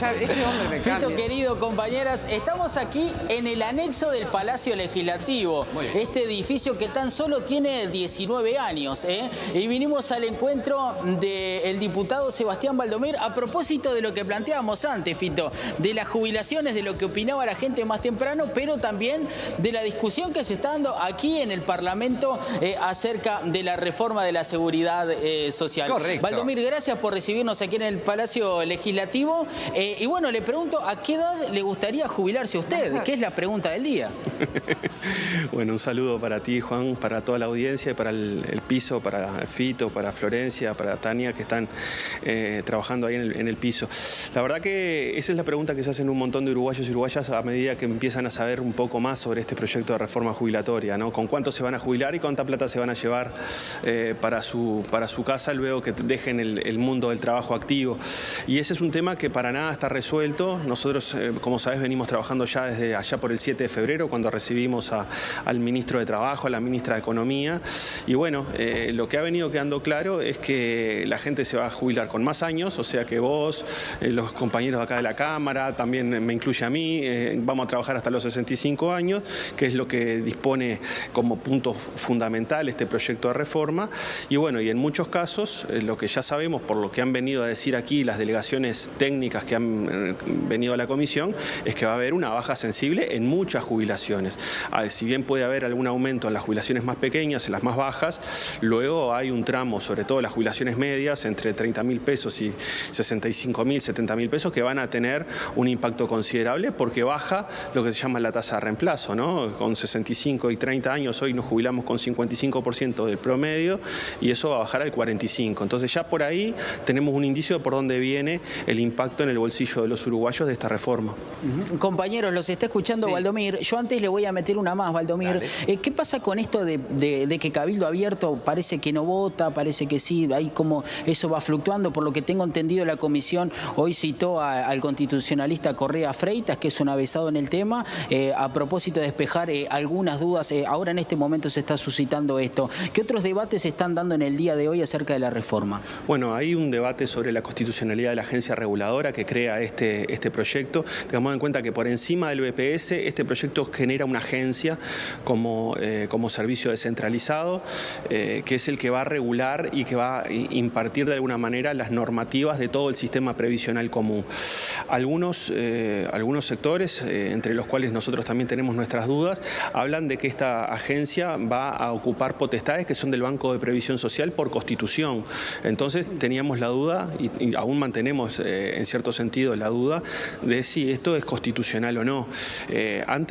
Ya, este hombre me cambia. Fito, querido, compañeras, estamos aquí en el anexo del Palacio Legislativo. Este edificio que tan solo tiene 19 años, ¿eh? Y vinimos al encuentro del diputado Sebastián Baldomir a propósito de lo que planteábamos antes, Fito, de las jubilaciones, de lo que opinaba la gente más temprano, pero también de la discusión que se está dando aquí en el Parlamento acerca de la reforma de la seguridad social. Correcto. Baldomir, gracias por recibirnos aquí en el Palacio Legislativo. Y bueno, le pregunto, ¿a qué edad le gustaría jubilarse a usted? ¿Qué es la pregunta del día? Bueno, un saludo para ti, Juan, para toda la audiencia, para el piso, para Fito, para Florencia, para Tania, que están trabajando ahí en el piso. La verdad que esa es la pregunta que se hacen un montón de uruguayos y uruguayas a medida que empiezan a saber un poco más sobre este proyecto de reforma jubilatoria, ¿no? Con cuánto se van a jubilar y cuánta plata se van a llevar para su casa luego que dejen el mundo del trabajo activo. Y ese es un tema que para nada está resuelto. Nosotros, como sabes, venimos trabajando ya desde allá por el 7 de febrero, cuando recibimos al ministro de Trabajo, a la ministra de Economía. Y bueno, lo que ha venido quedando claro es que la gente se va a jubilar con más años, o sea que vos, los compañeros de acá de la Cámara, también me incluye a mí, vamos a trabajar hasta los 65 años, que es lo que dispone como punto fundamental este proyecto de reforma. Y bueno, y en muchos casos, lo que ya sabemos, por lo que han venido a decir aquí las delegaciones técnicas que han venido a la comisión, es que va a haber una baja sensible en muchas jubilaciones. Si bien puede haber algún aumento en las jubilaciones más pequeñas, en las más bajas, luego hay un tramo, sobre todo las jubilaciones medias, entre 30.000 pesos y 65.000, 70.000 pesos, que van a tener un impacto considerable porque baja lo que se llama la tasa de reemplazo, ¿no? Con 65 y 30 años hoy nos jubilamos con 55% del promedio y eso va a bajar al 45%. Entonces ya por ahí tenemos un indicio de por dónde viene el impacto en el bolsillo de los uruguayos de esta reforma. Compañeros, los está escuchando Baldomir. Yo antes le voy a meter una más, Baldomir. ¿Qué pasa con esto de que Cabildo Abierto parece que no vota, parece que sí, ahí como eso va fluctuando? Por lo que tengo entendido, la comisión hoy citó al constitucionalista Correa Freitas, que es un avesado en el tema, a propósito de despejar algunas dudas. Ahora en este momento se está suscitando esto. ¿Qué otros debates se están dando en el día de hoy acerca de la reforma? Bueno, hay un debate sobre la constitucionalidad de la agencia reguladora que crea este proyecto. Tengamos en cuenta que por encima del BPS este proyecto genera una agencia como servicio descentralizado, que es el que va a regular y que va a impartir de alguna manera las normativas de todo el sistema previsional común. Algunos sectores, entre los cuales nosotros también tenemos nuestras dudas, hablan de que esta agencia va a ocupar potestades que son del Banco de Previsión Social por Constitución. Entonces teníamos la duda, y aún mantenemos en cierto sentido la duda, de si esto es constitucional o no. Han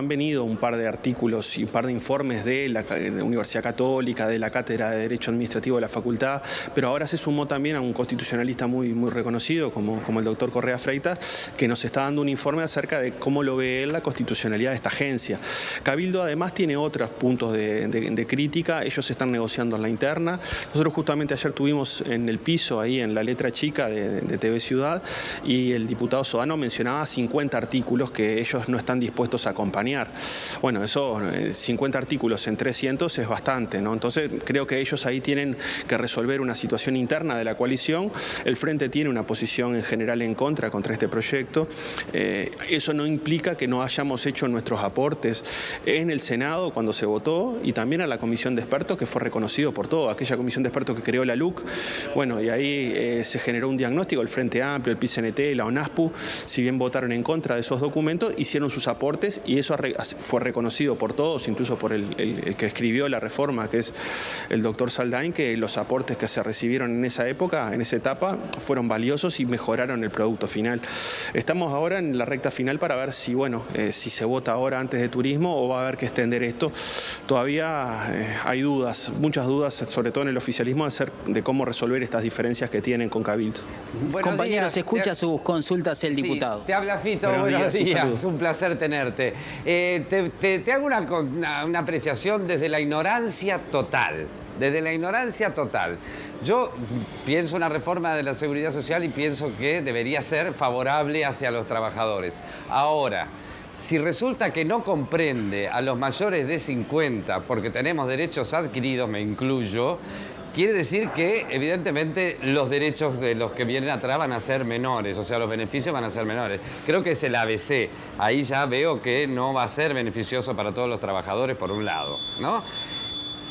venido un par de artículos y un par de informes de la Universidad Católica, de la Cátedra de Derecho Administrativo de la Facultad, pero ahora se sumó también a un constitucionalista muy reconocido como el doctor Correa Freitas, que nos está dando un informe acerca de cómo lo ve él la constitucionalidad de esta agencia. Cabildo además tiene otros puntos de crítica, ellos están negociando en la interna. Nosotros justamente ayer tuvimos en el piso, ahí en la letra chica de TV Ciudad, y el diputado Sodano mencionaba 50 artículos que ellos no están dispuestos a acompañar. Bueno, eso, 50 artículos en 300 es bastante, ¿no? Entonces creo que ellos ahí tienen que resolver una situación interna de la coalición. El Frente tiene una posición en general contra este proyecto. Eso no implica que no hayamos hecho nuestros aportes en el Senado cuando se votó y también a la comisión de expertos, que fue reconocido por todo, aquella comisión de expertos que creó la LUC. Bueno, y ahí se generó un diagnóstico, el Frente Amplio, el PIT-CNT, la ONASPU, si bien votaron en contra de esos documentos, hicieron sus aportes y eso fue reconocido por todos, incluso por el que escribió la reforma, que es el doctor Saldain, que los aportes que se recibieron en esa época, en esa etapa, fueron valiosos y mejoraron el producto final. Estamos ahora en la recta final para ver si, si se vota ahora antes de turismo o va a haber que extender esto. Todavía hay dudas, muchas dudas, sobre todo en el oficialismo, de cómo resolver estas difereras que tienen con Cabildo. Compañeros, escucha sus consultas el diputado. Te habla Fito, buenos días. Un placer tenerte. Te hago una apreciación desde la ignorancia total. Desde la ignorancia total. Yo pienso una reforma de la seguridad social y pienso que debería ser favorable hacia los trabajadores. Ahora, si resulta que no comprende a los mayores de 50, porque tenemos derechos adquiridos, me incluyo, quiere decir que, evidentemente, los derechos de los que vienen atrás van a ser menores, o sea, los beneficios van a ser menores. Creo que es el ABC. Ahí ya veo que no va a ser beneficioso para todos los trabajadores, por un lado, ¿no?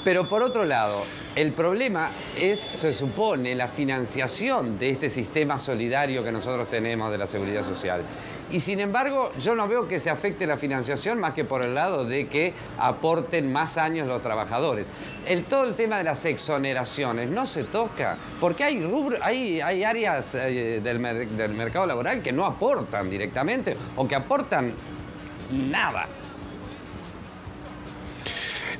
Pero por otro lado, el problema es, se supone, la financiación de este sistema solidario que nosotros tenemos de la seguridad social. Y sin embargo, yo no veo que se afecte la financiación más que por el lado de que aporten más años los trabajadores. Todo el tema de las exoneraciones no se toca, porque hay áreas del mercado laboral que no aportan directamente o que aportan nada.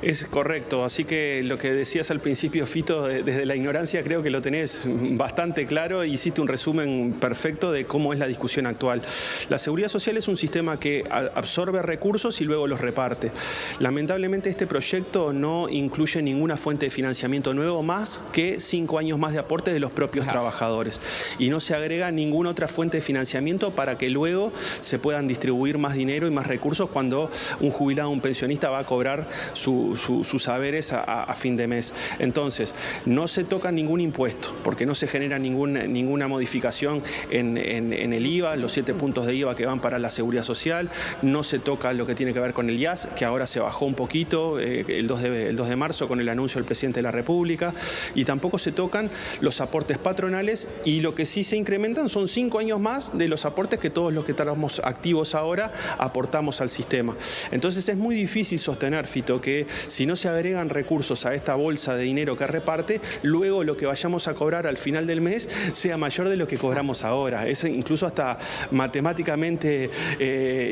Es correcto, así que lo que decías al principio, Fito, desde la ignorancia creo que lo tenés bastante claro y hiciste un resumen perfecto de cómo es la discusión actual. La seguridad social es un sistema que absorbe recursos y luego los reparte. Lamentablemente este proyecto no incluye ninguna fuente de financiamiento nuevo más que 5 años más de aporte de los propios trabajadores y no se agrega ninguna otra fuente de financiamiento para que luego se puedan distribuir más dinero y más recursos cuando un jubilado o un pensionista va a cobrar sus saberes a fin de mes. Entonces, no se toca ningún impuesto, porque no se genera ninguna modificación en el IVA, los 7 puntos de IVA que van para la seguridad social, no se toca lo que tiene que ver con el IAS, que ahora se bajó un poquito el 2 de marzo con el anuncio del presidente de la República, y tampoco se tocan los aportes patronales, y lo que sí se incrementan son 5 años más de los aportes que todos los que estamos activos ahora aportamos al sistema. Entonces es muy difícil sostener, Fito, que si no se agregan recursos a esta bolsa de dinero que reparte, luego lo que vayamos a cobrar al final del mes sea mayor de lo que cobramos ahora. Es incluso hasta matemáticamente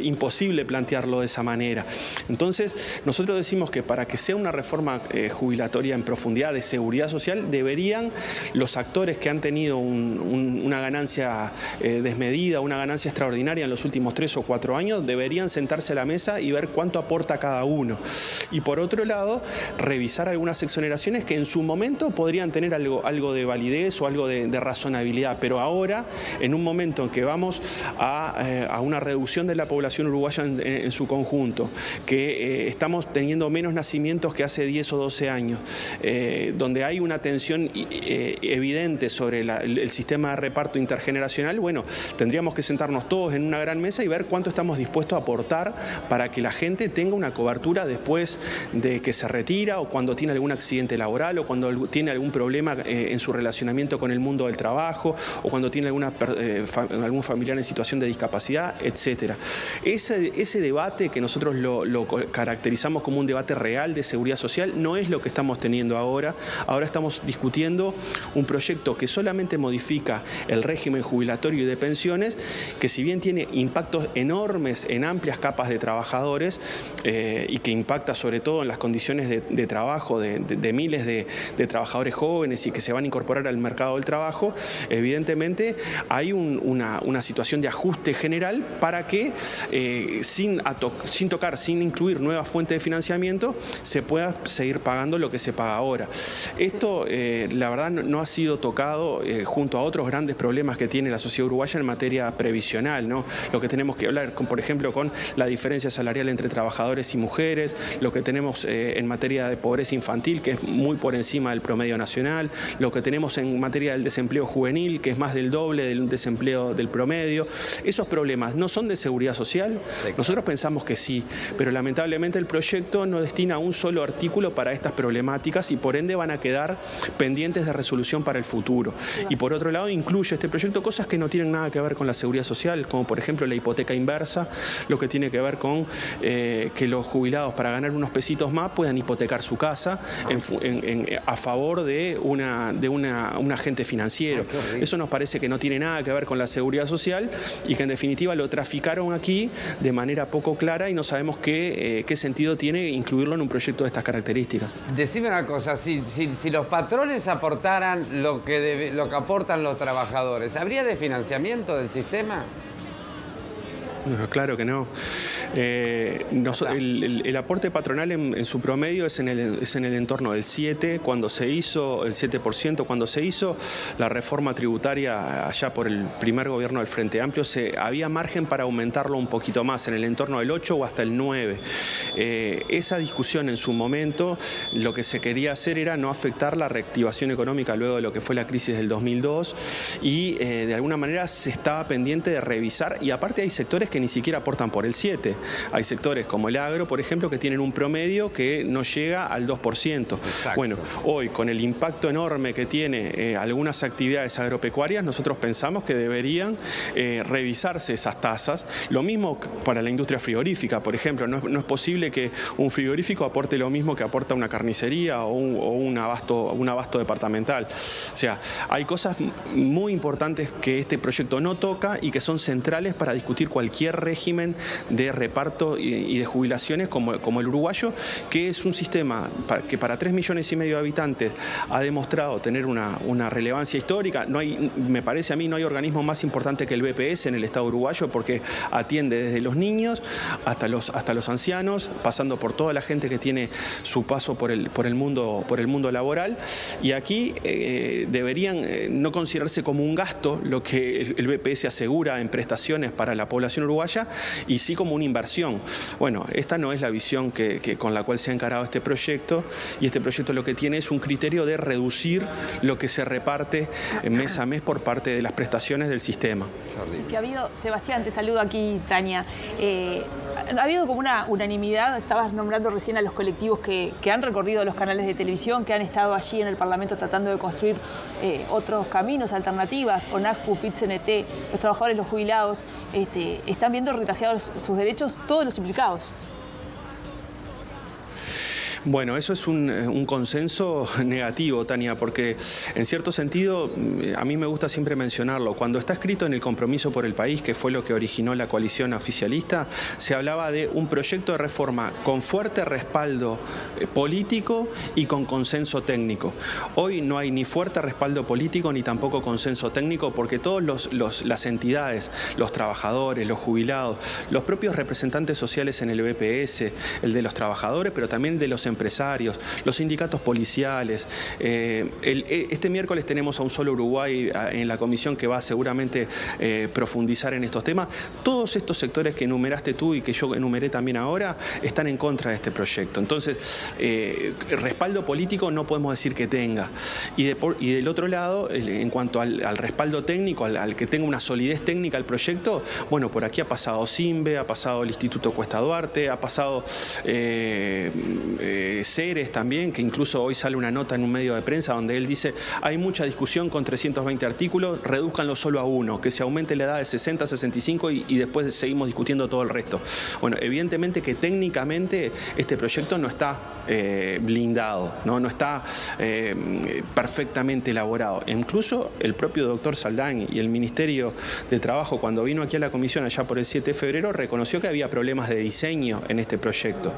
imposible plantearlo de esa manera. Entonces, nosotros decimos que para que sea una reforma jubilatoria en profundidad de seguridad social, deberían los actores que han tenido una ganancia desmedida, una ganancia extraordinaria en los últimos 3 o 4 años, deberían sentarse a la mesa y ver cuánto aporta cada uno. Y por otro lado, revisar algunas exoneraciones que en su momento podrían tener algo de validez o algo de razonabilidad, pero ahora, en un momento en que vamos a una reducción de la población uruguaya en su conjunto, que estamos teniendo menos nacimientos que hace 10 o 12 años, donde hay una tensión evidente sobre el sistema de reparto intergeneracional, bueno, tendríamos que sentarnos todos en una gran mesa y ver cuánto estamos dispuestos a aportar para que la gente tenga una cobertura después de que se retira o cuando tiene algún accidente laboral o cuando tiene algún problema en su relacionamiento con el mundo del trabajo o cuando tiene algún familiar en situación de discapacidad, etcétera. Ese debate que nosotros lo caracterizamos como un debate real de seguridad social no es lo que estamos teniendo ahora. Ahora estamos discutiendo un proyecto que solamente modifica el régimen jubilatorio y de pensiones, que si bien tiene impactos enormes en amplias capas de trabajadores y que impacta sobre todo en las condiciones de trabajo de miles de trabajadores jóvenes y que se van a incorporar al mercado del trabajo, evidentemente hay una situación de ajuste general para que sin tocar, sin incluir nuevas fuentes de financiamiento, se pueda seguir pagando lo que se paga ahora. Esto, la verdad, no ha sido tocado junto a otros grandes problemas que tiene la sociedad uruguaya en materia previsional, ¿no? Lo que tenemos que hablar, por ejemplo, con la diferencia salarial entre trabajadores y mujeres, lo que tenemos en materia de pobreza infantil, que es muy por encima del promedio nacional, lo que tenemos en materia del desempleo juvenil, que es más del doble del desempleo del promedio. Esos problemas no son de seguridad social. Nosotros pensamos que sí, pero lamentablemente el proyecto no destina un solo artículo para estas problemáticas y por ende van a quedar pendientes de resolución para el futuro. Y por otro lado incluye este proyecto cosas que no tienen nada que ver con la seguridad social, como por ejemplo la hipoteca inversa, lo que tiene que ver con que los jubilados para ganar unos pesitos más puedan hipotecar su casa a favor de un agente financiero. Eso nos parece que no tiene nada que ver con la seguridad social y que en definitiva lo traficaron aquí de manera poco clara y no sabemos qué sentido tiene incluirlo en un proyecto de estas características. Decime una cosa, si los patrones aportaran lo que aportan los trabajadores, ¿habría desfinanciamiento del sistema? No, claro que no. El aporte patronal en su promedio es en el entorno del 7%, cuando se hizo el 7%, cuando se hizo la reforma tributaria allá por el primer gobierno del Frente Amplio, había margen para aumentarlo un poquito más, en el entorno del 8 o hasta el 9. Esa discusión en su momento, lo que se quería hacer era no afectar la reactivación económica luego de lo que fue la crisis del 2002 y de alguna manera se estaba pendiente de revisar, y aparte hay sectores que ni siquiera aportan por el 7. Hay sectores como el agro, por ejemplo, que tienen un promedio que no llega al 2%. Exacto. Bueno, hoy con el impacto enorme que tiene algunas actividades agropecuarias, nosotros pensamos que deberían revisarse esas tasas. Lo mismo para la industria frigorífica, por ejemplo. No es posible que un frigorífico aporte lo mismo que aporta una carnicería o un abasto departamental. O sea, hay cosas muy importantes que este proyecto no toca y que son centrales para discutir cualquier régimen de reparto y de jubilaciones como el uruguayo, que es un sistema que para 3,5 millones de habitantes ha demostrado tener una relevancia histórica. Me parece a mí, no hay organismo más importante que el BPS en el Estado uruguayo, porque atiende desde los niños hasta los ancianos, pasando por toda la gente que tiene su paso por el mundo laboral. Y aquí deberían no considerarse como un gasto lo que el BPS asegura en prestaciones para la población uruguaya, y sí como una inversión. Bueno, esta no es la visión con la cual se ha encarado este proyecto, y este proyecto lo que tiene es un criterio de reducir lo que se reparte mes a mes por parte de las prestaciones del sistema. Que ha habido, Sebastián, te saludo aquí, Tania. Ha habido como una unanimidad, estabas nombrando recién a los colectivos que han recorrido los canales de televisión, que han estado allí en el Parlamento tratando de construir otros caminos, alternativas, ONACPU, PIT-CNT, los trabajadores, los jubilados, están viendo retrasados sus derechos todos los implicados. Bueno, eso es un consenso negativo, Tania, porque en cierto sentido, a mí me gusta siempre mencionarlo, cuando está escrito en el Compromiso por el País, que fue lo que originó la coalición oficialista, se hablaba de un proyecto de reforma con fuerte respaldo político y con consenso técnico. Hoy no hay ni fuerte respaldo político ni tampoco consenso técnico, porque todas las entidades, los trabajadores, los jubilados, los propios representantes sociales en el BPS, el de los trabajadores, pero también de los empresarios, los sindicatos policiales. Este miércoles tenemos a Un Solo Uruguay en la comisión que va seguramente profundizar en estos temas. Todos estos sectores que enumeraste tú y que yo enumeré también ahora están en contra de este proyecto. Entonces, respaldo político no podemos decir que tenga. Y del otro lado, en cuanto al respaldo técnico, al que tenga una solidez técnica el proyecto, bueno, por aquí ha pasado CIMBE, ha pasado el Instituto Cuesta Duarte, ha pasado Ceres también, que incluso hoy sale una nota en un medio de prensa donde él dice: hay mucha discusión con 320 artículos, redúzcanlo solo a uno, que se aumente la edad de 60 a 65 y después seguimos discutiendo todo el resto. Bueno, evidentemente que técnicamente este proyecto no está blindado, no está perfectamente elaborado. Incluso el propio doctor Saldaña y el Ministerio de Trabajo, cuando vino aquí a la comisión allá por el 7 de febrero, reconoció que había problemas de diseño en este proyecto.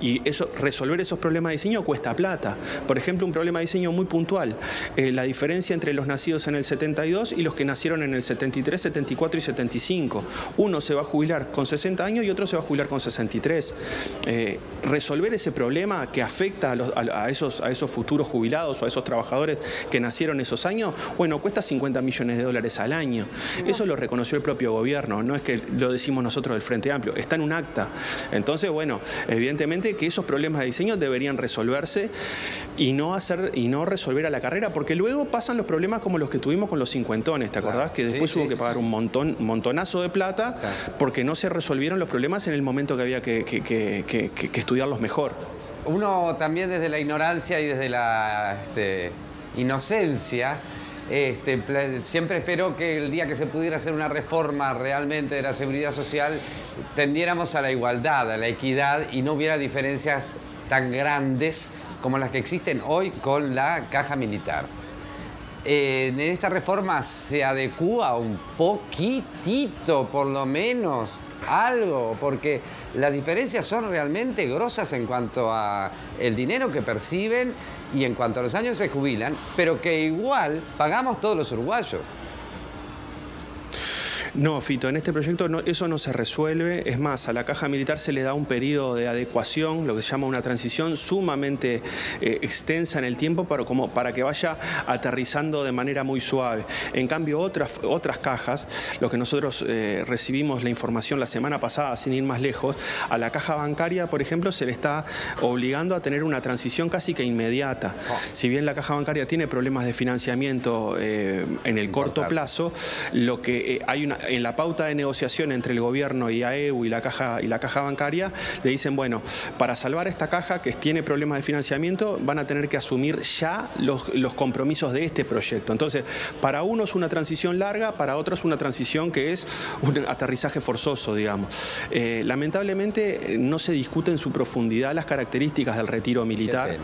Y resolver esos problemas de diseño cuesta plata. Por ejemplo, un problema de diseño muy puntual, la diferencia entre los nacidos en el 72 y los que nacieron en el 73, 74 y 75. Uno se va a jubilar con 60 años y otro se va a jubilar con 63. Resolver ese problema que afecta a esos futuros jubilados o a esos trabajadores que nacieron esos años, bueno, cuesta $50 millones al año. Eso lo reconoció el propio gobierno, no es que lo decimos nosotros del Frente Amplio, está en un acta. Entonces, bueno, evidentemente que esos problemas de diseño deberían resolverse y no resolver a la carrera, porque luego pasan los problemas como los que tuvimos con los cincuentones, ¿te acordás? Que después hubo que pagar un montonazo de plata porque no se resolvieron los problemas en el momento que había que estudiarlos mejor. Uno también desde la ignorancia y desde la inocencia, siempre esperó que el día que se pudiera hacer una reforma realmente de la seguridad social tendiéramos a la igualdad, a la equidad y no hubiera diferencias tan grandes como las que existen hoy con la caja militar. En esta reforma se adecúa un poquitito, por lo menos, algo, porque las diferencias son realmente grosas en cuanto a el dinero que perciben y en cuanto a los años se jubilan, pero que igual pagamos todos los uruguayos. No, Fito, en este proyecto eso no se resuelve. Es más, a la Caja Militar se le da un periodo de adecuación, lo que se llama una transición sumamente extensa en el tiempo para que vaya aterrizando de manera muy suave. En cambio, otras cajas, lo que nosotros recibimos la información la semana pasada, sin ir más lejos, a la caja bancaria, por ejemplo, se le está obligando a tener una transición casi que inmediata. Si bien la caja bancaria tiene problemas de financiamiento en el corto plazo, lo que hay en la pauta de negociación entre el gobierno y AEU y la caja bancaria, le dicen, bueno, para salvar esta caja que tiene problemas de financiamiento, van a tener que asumir ya los compromisos de este proyecto. Entonces, para uno es una transición larga, para otros es una transición que es un aterrizaje forzoso, digamos. Lamentablemente no se discute en su profundidad las características del retiro militar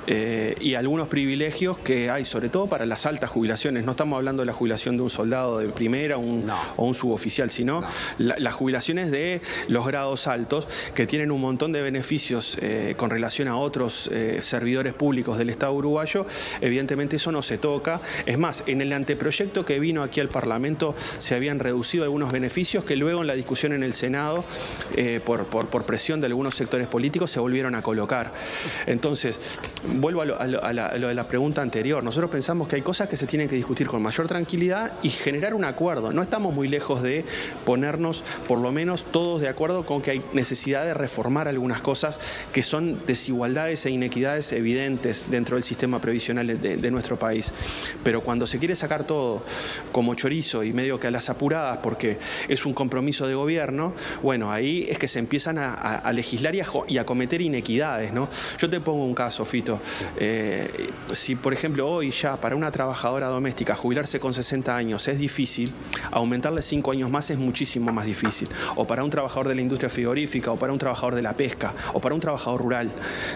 y algunos privilegios que hay, sobre todo para las altas jubilaciones. No estamos hablando de la jubilación de un soldado de primera o un suboficial, sino las jubilaciones de los grados altos, que tienen un montón de beneficios con relación a otros servidores públicos del Estado uruguayo. Evidentemente eso no se toca. Es más, en el anteproyecto que vino aquí al Parlamento se habían reducido algunos beneficios que luego en la discusión en el Senado, por presión de algunos sectores políticos, se volvieron a colocar. Entonces, vuelvo a lo de la pregunta anterior. Nosotros pensamos que hay cosas que se tienen que discutir con mayor tranquilidad y generar un acuerdo. No estamos muy lejos de ponernos, por lo menos, todos de acuerdo con que hay necesidad de reformar algunas cosas que son desigualdades e inequidades evidentes dentro del sistema previsional de nuestro país. Pero cuando se quiere sacar todo como chorizo y medio que a las apuradas porque es un compromiso de gobierno, bueno, ahí es que se empiezan a legislar y a cometer inequidades, ¿no? Yo te pongo un caso, Fito. Si, por ejemplo, hoy ya para una trabajadora doméstica jubilarse con 60 años es difícil, aumentarle 5 años más es muchísimo más difícil. O para un trabajador de la industria frigorífica, o para un trabajador de la pesca, o para un trabajador rural.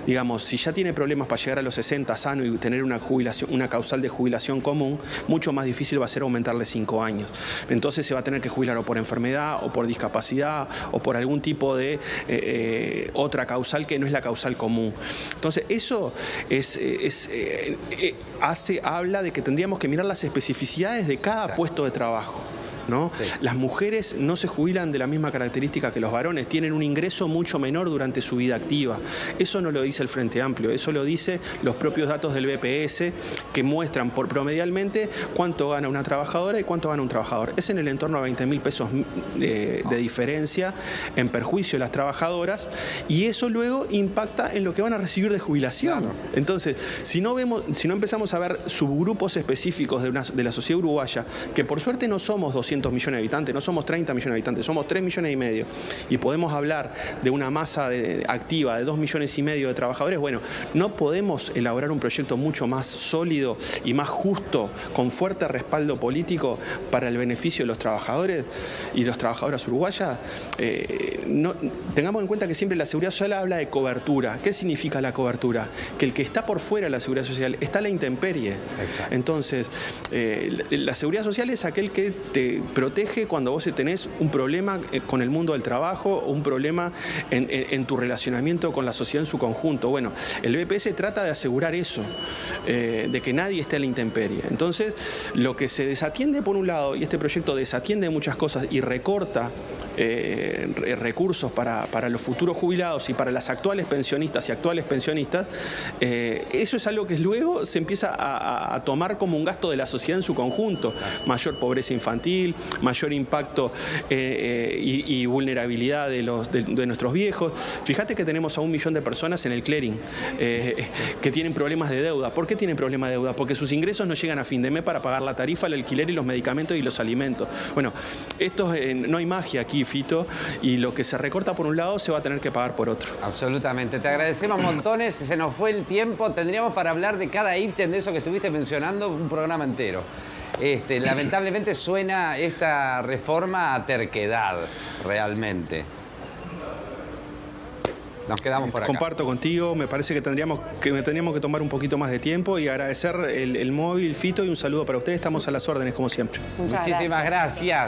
Digamos, si ya tiene problemas para llegar a los 60 sano y tener una causal de jubilación común, mucho más difícil va a ser aumentarle 5 años. Entonces se va a tener que jubilar o por enfermedad, o por discapacidad, o por algún tipo de otra causal que no es la causal común. Entonces eso habla de que tendríamos que mirar las especificidades de cada puesto de trabajo, ¿no? Sí. Las mujeres no se jubilan de la misma característica que los varones, tienen un ingreso mucho menor durante su vida activa. Eso no lo dice el Frente Amplio, eso lo dice los propios datos del BPS, que muestran por promedialmente cuánto gana una trabajadora y cuánto gana un trabajador. Es en el entorno a 20.000 pesos de diferencia en perjuicio de las trabajadoras, y eso luego impacta en lo que van a recibir de jubilación. Claro. Entonces, si no empezamos a ver subgrupos específicos de la sociedad uruguaya, que por suerte no somos 200 millones de habitantes, no somos 30 millones de habitantes, somos 3,5 millones, y podemos hablar de una masa activa de 2,5 millones de trabajadores, bueno, no podemos elaborar un proyecto mucho más sólido y más justo, con fuerte respaldo político para el beneficio de los trabajadores y las trabajadoras uruguayas. Tengamos en cuenta que siempre la seguridad social habla de cobertura. ¿Qué significa la cobertura? Que el que está por fuera de la seguridad social está a la intemperie. Exacto. Entonces, la seguridad social es aquel que te protege cuando vos tenés un problema con el mundo del trabajo o un problema en tu relacionamiento con la sociedad en su conjunto. Bueno, el BPS trata de asegurar eso, de que nadie esté a la intemperie. Entonces, lo que se desatiende por un lado, y este proyecto desatiende muchas cosas y recorta recursos para los futuros jubilados y para las actuales pensionistas y actuales pensionistas, eso es algo que luego se empieza a tomar como un gasto de la sociedad en su conjunto. Mayor pobreza infantil, mayor impacto y vulnerabilidad de nuestros viejos. Fíjate que tenemos a 1 millón de personas en el clearing que tienen problemas de deuda. ¿Por qué tienen problemas de deuda? Porque sus ingresos no llegan a fin de mes para pagar la tarifa, el alquiler y los medicamentos y los alimentos. Bueno, no hay magia aquí, Fito, y lo que se recorta por un lado se va a tener que pagar por otro. Absolutamente. Te agradecemos montones. Se nos fue el tiempo. Tendríamos para hablar de cada ítem de eso que estuviste mencionando un programa entero. Lamentablemente suena esta reforma a terquedad, realmente. Nos quedamos por acá. Comparto contigo, me parece que tendríamos que tomar un poquito más de tiempo y agradecer el móvil, Fito, y un saludo para ustedes. Estamos a las órdenes, como siempre. Muchísimas gracias.